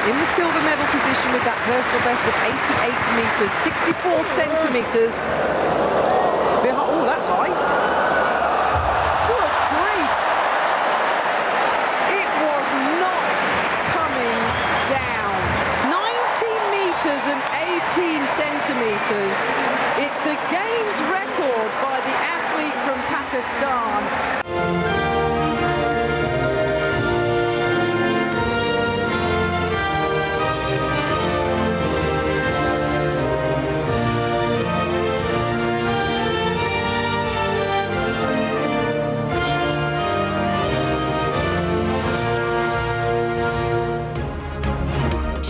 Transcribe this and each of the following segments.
in the silver medal position with that personal best of 88 metres, 64 centimetres. Oh, that's high. Good grief. It was not coming down. 90 metres and 18 centimetres. It's a games record by the athlete from Pakistan.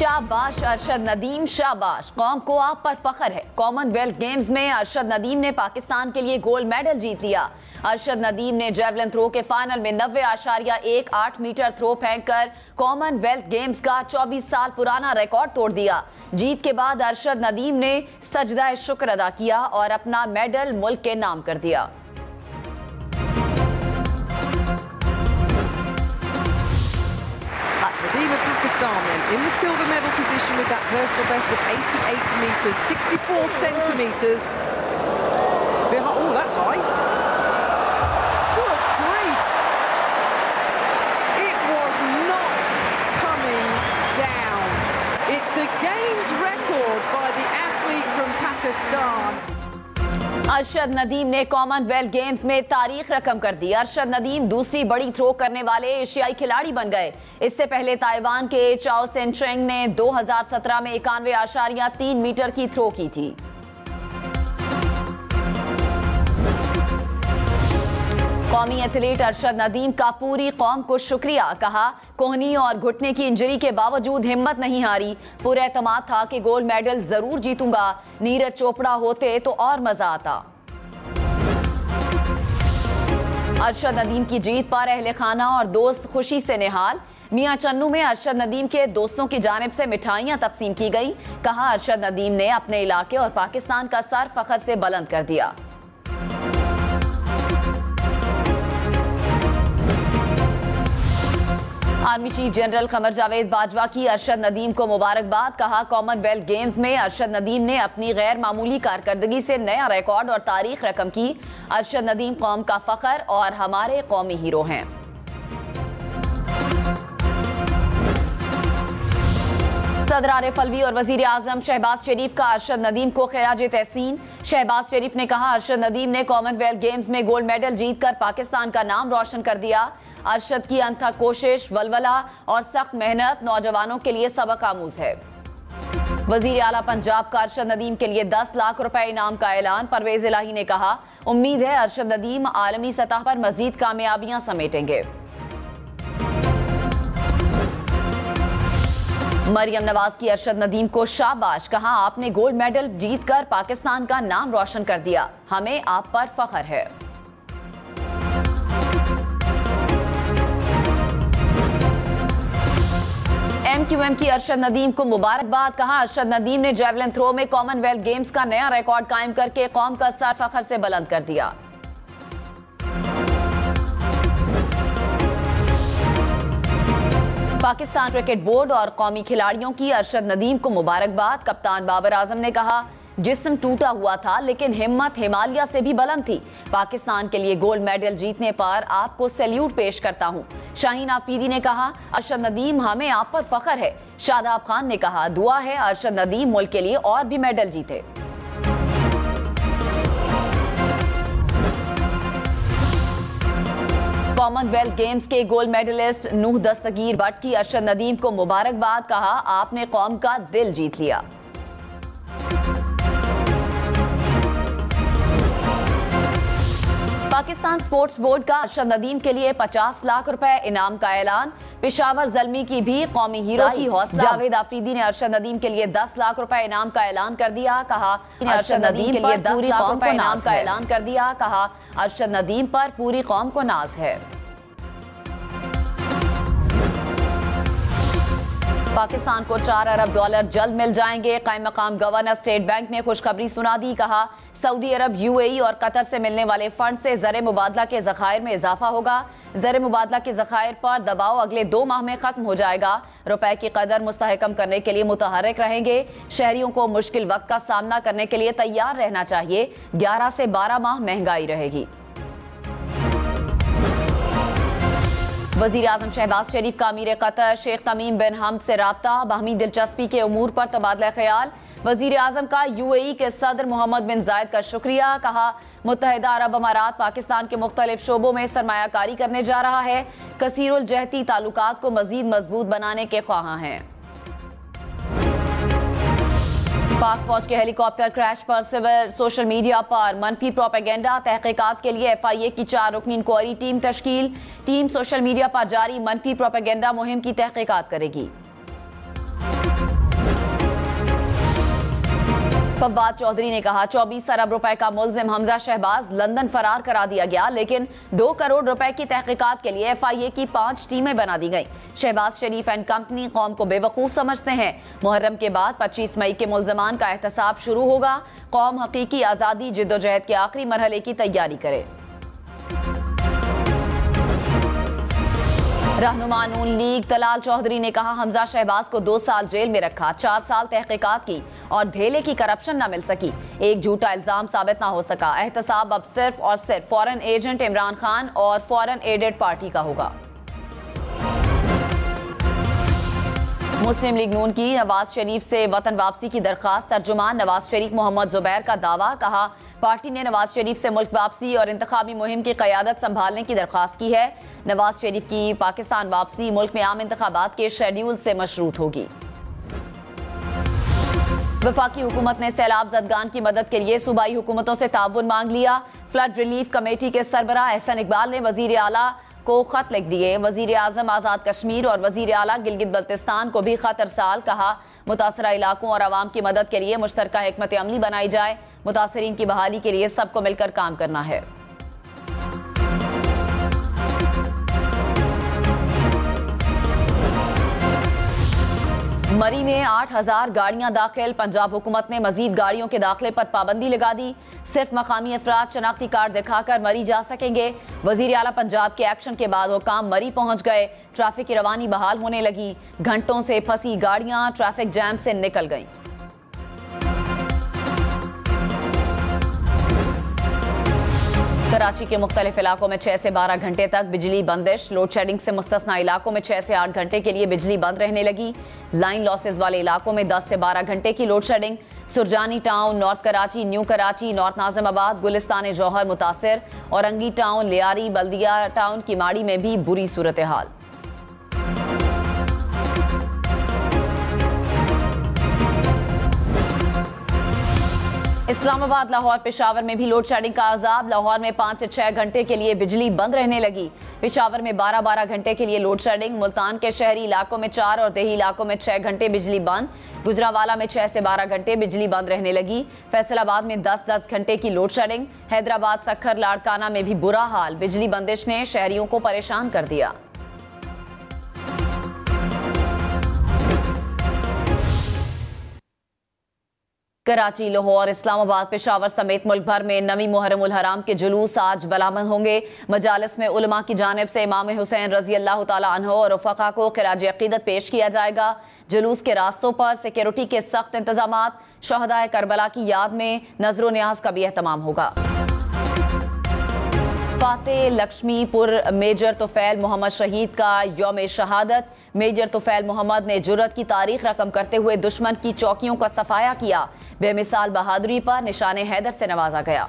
शाबाश अरशद नदीम, शाबाश। कौम को आप पर फख्र है। Commonwealth games में अरशद नदीम ने पाकिस्तान के लिए गोल्ड मेडल जीत लिया। अरशद नदीम ने जेवलिन थ्रो के फाइनल में 90.18 मीटर थ्रो फेंककर कॉमनवेल्थ गेम्स का 24 साल पुराना रिकॉर्ड तोड़ दिया। जीत के बाद अरशद नदीम ने सजदा शुक्र अदा किया और अपना मेडल मुल्क के नाम कर दिया। Pakistan then in the silver medal position with that personal best of 88 metres, 64 centimetres. Oh, that's high. Good grief. It was not coming down. It's a games record by the athlete from Pakistan. Arshad Nadeem ने Commonwealth games में तारीख रकम कर दी। अरशद नदीम दूसरी बड़ी throw करने वाले एशियाई खिलाड़ी बन गए। इससे पहले ताइवान के चाओ सेन चेंग ने 2017 में 91.3 मीटर की थ्रो की थी। कौमी एथलीट अरशद नदीम का पूरी कौम को शुक्रिया, कहा कोहनी और घुटने की इंजरी के बावजूद हिम्मत नहीं हारी। पूरा एतमाद था कि गोल्ड मेडल जरूर जीतूंगा। नीरज चोपड़ा होते तो और मजा आता। अरशद नदीम की जीत पर अहले खाना और दोस्त खुशी से निहाल। मियां चन्नू में अरशद नदीम के दोस्तों की जानिब से मिठाइयां तकसीम की गई। कहा अरशद नदीम ने अपने इलाके और पाकिस्तान का सर फख्र से बुलंद कर दिया। Army chief general Qamar Javed Bajwa की अरशद नदीम को मुबारकबाद। कहा कॉमनवेल्थ गेम्स में अरशद नदीम ने अपनी गैर मामूली कारकर्दगी से नया रिकॉर्ड और तारीख रकम की। अरशद नदीम कौम का फख्र और हमारे कौमी हीरो हैं। सदर आरिफ अलवी और वजीर आजम शहबाज शरीफ का अरशद नदीम को खिराज तहसीन। शहबाज शरीफ ने कहा अरशद नदीम ने कॉमनवेल्थ गेम्स में गोल्ड मेडल जीतकर पाकिस्तान का नाम रोशन कर दिया। अरशद की अनथक कोशिश, वलवला और सख्त मेहनत नौजवानों के लिए सबक आमूज है। वजीर आला पंजाब का अरशद नदीम के लिए 10 लाख रुपए इनाम का ऐलान। परवेज इलाही ने कहा उम्मीद है अरशद नदीम आलमी सतह पर मजीद कामयाबियां समेटेंगे। मरियम नवाज की अरशद नदीम को शाबाश। कहा आपने गोल्ड मेडल जीतकर पाकिस्तान का नाम रोशन कर दिया। हमें आप पर फख्र है। MQM की अरशद नदीम को मुबारकबाद। कहा अरशद नदीम ने जेवलिन थ्रो में कॉमनवेल्थ गेम्स का नया रिकॉर्ड कायम करके कौम का सर फख्र से बुलंद कर दिया। पाकिस्तान क्रिकेट बोर्ड और कौमी खिलाड़ियों की अरशद नदीम को मुबारकबाद। कप्तान बाबर आजम ने कहा जिस्म टूटा हुआ था लेकिन हिम्मत हिमालय से भी बुलंद थी। पाकिस्तान के लिए गोल्ड मेडल जीतने पर आपको सैल्यूट पेश करता हूं। शाहीन आफरीदी ने कहा अरशद नदीम हमें आप पर फख्र है। शादाब खान ने कहा दुआ है अरशद नदीम मुल्क के लिए और भी मेडल जीते। कॉमनवेल्थ गेम्स के गोल्ड मेडलिस्ट नूह दस्तगीर भट्ट की अरशद नदीम को मुबारकबाद। कहा आपने कौम का दिल जीत लिया। पाकिस्तान स्पोर्ट्स बोर्ड का अरशद नदीम के लिए 50 लाख रुपए इनाम का ऐलान। पेशावर जल्मी की भी कौमी हीरो की हौसला। जावेद आफरीदी ने अरशद नदीम के लिए 10 लाख रुपए इनाम का ऐलान कर दिया। कहा अरशद नदीम के लिए 10 लाख रुपए इनाम का ऐलान कर दिया। कहा अरशद नदीम पर पूरी कौम को नाज है। पाकिस्तान को 4 अरब डॉलर जल्द मिल जाएंगे। कायम मकाम गवर्नर स्टेट बैंक ने खुशखबरी सुना दी। कहा, सऊदी अरब, यूएई और कतर से मिलने वाले फंड से ज़र मुबादला के ज़खायर में इजाफा होगा। ज़र मुबादला के ज़खायर पर दबाव अगले 2 माह में खत्म हो जाएगा। रुपए की कदर मुस्तहकम करने के लिए मुतहर्रिक रहेंगे। शहरियों को मुश्किल वक्त का सामना करने के लिए तैयार रहना चाहिए। 11 से 12 माह महंगाई रहेगी। वज़ीर आज़म शहबाज शरीफ का अमीर कतर शेख तमीम बिन हमद से राब्ता, बाहमी दिलचस्पी के उमूर पर तबादला ख्याल। वज़ीर आज़म का यूएई के सदर मोहम्मद बिन जायद का शुक्रिया। कहा, मुत्तहिदा अरब अमारात पाकिस्तान के मुख्तलिफ शोबों में सरमायाकारी करने जा रहा है। कसीरुल जहती ताल्लुकात को मजीद मजबूत बनाने के ख्वाहां हैं। पाक फौज के हेलीकॉप्टर क्रैश पर सिविल सोशल मीडिया पर मनफी प्रोपेगेंडा। तहकीकात के लिए FIA की 4 रुकनी इंक्वायरी टीम तश्कील। टीम सोशल मीडिया पर जारी मनफी प्रोपेगेंडा मुहिम की तहकीकात करेगी। फवाद चौधरी ने कहा, 24 अरब रुपए का मुल्जिम हमजा शहबाज लंदन फरार करा दिया गया, लेकिन 2 करोड़ रुपए की तहकीकात के लिए FIA की 5 टीमें बना दी गई। शहबाज शरीफ एंड कंपनी कौम को बेवकूफ समझते हैं। मुहर्रम के बाद 25 मई के मुल्जिमान का एहतसाब शुरू होगा। कौम हकीकी आज़ादी जिद्दोजहद के आखिरी मरहले की तैयारी करे। रहनुमा नून लीग तलाल चौधरी ने कहा, हमजा शहबाज को 2 साल जेल में रखा, 4 साल तहकीकात की और धेले की करप्शन न मिल सकी, एक झूठा इल्जाम साबित ना हो सका। एहतसाब अब सिर्फ और सिर्फ फॉरेन एजेंट इमरान खान और फॉरेन एडेड पार्टी का होगा। मुस्लिम लीग नून की नवाज शरीफ से वतन वापसी की दरखास्त। तर्जुमान नवाज शरीफ मोहम्मद जुबैर का दावा। कहा, पार्टी ने नवाज शरीफ से मुल्क वापसी और इंतखाबी मुहिम की क़यादत संभालने की दरख्वास्त की है। नवाज शरीफ की पाकिस्तान वापसी मुल्क में आम इंतखाबात के शेड्यूल से मशरूत होगी। वफाकी हुकूमत ने सैलाब ज़दगान की मदद के लिए सूबाई हुकूमतों से ताउन मांग लिया। फ्लड रिलीफ कमेटी के सरबराह एहसन इकबाल ने वजीर आला को खत लिख दिए। वजीर आजम आज़ाद कश्मीर और वजीर आला गिलगित बल्तिस्तान को भी खत अरसाल। कहा, मुतासरा इलाकों और आवाम की मदद के लिए मुश्तरका हिकमत अमली बनाई जाए। मुतासरीन की बहाली के लिए सबको मिलकर काम करना है। मरी में 8000 गाड़ियां दाखिल। पंजाब हुकूमत ने मजीद गाड़ियों के दाखिले पर पाबंदी लगा दी। सिर्फ मकामी अफराद शनाख्ती कार्ड दिखाकर मरी जा सकेंगे। वजीर आला पंजाब के एक्शन के बाद हुकाम मरी पहुंच गए। ट्रैफिक की रवानी बहाल होने लगी। घंटों से फंसी गाड़ियां ट्रैफिक जैम से निकल गईं। कराची के मुख्तलिफ इलाकों में 6 से 12 घंटे तक बिजली बंदिश। लोड शेडिंग से मुस्तस्ना इलाकों में 6 से 8 घंटे के लिए बिजली बंद रहने लगी। लाइन लॉसेज वाले इलाकों में 10 से 12 घंटे की load shedding. Surjani town, north Karachi, new Karachi, north Nazimabad, Gulistan Jauhar मुतासिर। औरंगी टाउन, लियारी, बल्दिया टाउन की माड़ी में भी बुरी सूरत हाल। इस्लामाबाद, लाहौर, पेशावर में भी लोड शेडिंग का अजाब। लाहौर में 5 से 6 घंटे के लिए बिजली बंद रहने लगी। पेशावर में 12-12 घंटे के लिए लोड शेडिंग। मुल्तान के शहरी इलाकों में 4 और देही इलाकों में 6 घंटे बिजली बंद। गुजरावाला में 6 से 12 घंटे बिजली बंद रहने लगी। फैसलाबाद में 10-10 घंटे की लोड शेडिंग। हैदराबाद, सखर, लाड़काना में भी बुरा हाल। बिजली बंदिश ने शहरियों को परेशान कर दिया। कराची, लाहौर, इस्लामाबाद, पेशावर समेत मुल्क भर में नवी मुहर्रम उल हराम के जुलूस आज बलामंद होंगे। मजालिस में उलमा की जानिब से इमाम हुसैन रजी अल्लाह तआला अन्हु और रफ़क़ा को ख़िराज अक़ीदत पेश किया जाएगा। जुलूस के रास्तों पर सिक्योरिटी के सख्त इंतजामात। शहदाए करबला की याद में नजर न्याज का भी एहतमाम होगा। फातेह लक्ष्मीपुर मेजर तुफैल मोहम्मद शहीद का यौम शहादत। मेजर तुफैल मोहम्मद ने जुर्रत की तारीख रकम करते हुए दुश्मन की चौकियों का सफाया किया। बेमिसाल बहादुरी पर निशाने हैदर से नवाजा गया।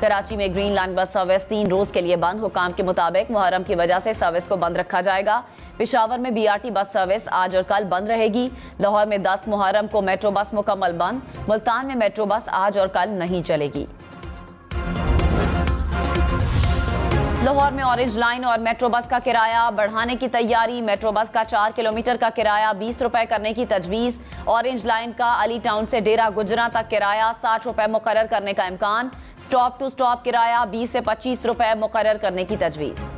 कराची में ग्रीन लाइन बस सर्विस 3 रोज के लिए बंद। हुकाम के मुताबिक मुहर्रम की वजह से सर्विस को बंद रखा जाएगा। पेशावर में BRT बस सर्विस आज और कल बंद रहेगी। लाहौर में 10 मुहर्रम को मेट्रो बस मुकम्मल बंद। मुल्तान में मेट्रो बस आज और कल नहीं चलेगी। लाहौर में ऑरेंज लाइन और मेट्रो बस का किराया बढ़ाने की तैयारी। मेट्रो बस का 4 किलोमीटर का किराया 20 रुपए करने की तजवीज़। ऑरेंज लाइन का अली टाउन से डेरा गुजरा तक किराया 60 रुपए मुकर्रर करने का इम्कान। स्टॉप टू स्टॉप किराया 20 से 25 रुपए मुकर्रर करने की तजवीज़।